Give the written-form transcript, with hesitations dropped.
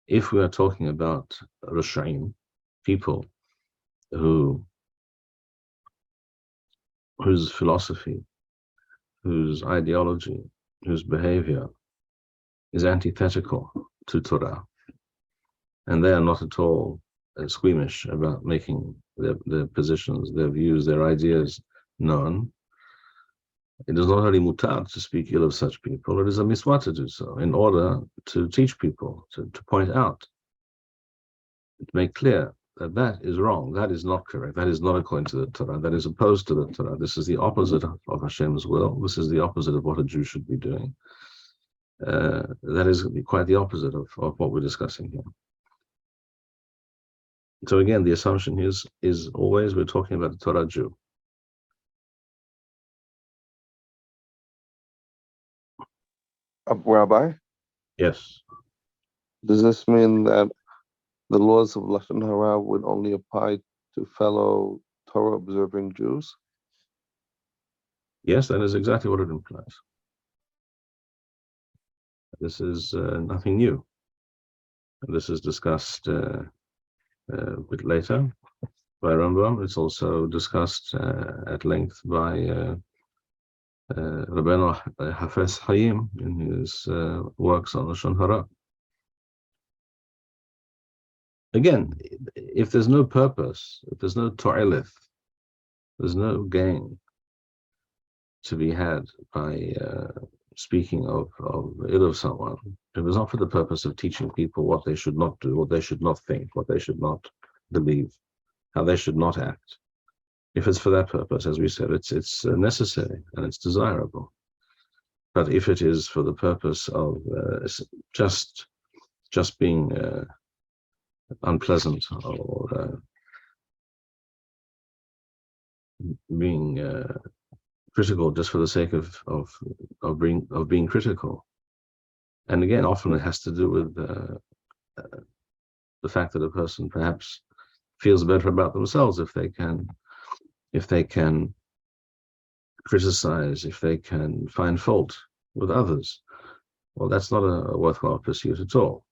if we are talking about Rashaim, people whose philosophy, whose ideology, whose behavior is antithetical to Torah, and they are not at all squeamish about making their positions, their views, their ideas known, it is not only mutar to speak ill of such people, it is a mitzvah to do so in order to teach people, to point out, to make clear that that is wrong, that is not correct, that is not according to the Torah, that is opposed to the Torah. This is the opposite of Hashem's will. This is the opposite of what a Jew should be doing. That is quite the opposite of what we're discussing here. So again, the assumption is always we're talking about a Torah Jew. Rabbi? Yes. Does this mean that the laws of Lashon HaRa would only apply to fellow Torah-observing Jews? Yes, that is exactly what it implies. This is nothing new. This is discussed a bit later by Rambam. It's also discussed at length by Rabbi David Bar-Hayim in his works on Lashon HaRa. Again, if there's no purpose, if there's no to'eleth, there's no gain to be had by speaking of ill of someone, it was not for the purpose of teaching people what they should not do, what they should not think, what they should not believe, how they should not act. If it's for that purpose, as we said, it's necessary and it's desirable. But if it is for the purpose of just being unpleasant or being critical just for the sake of being critical, and again, often it has to do with the fact that a person perhaps feels better about themselves if they can criticize, if they can find fault with others. Well, that's not a worthwhile pursuit at all.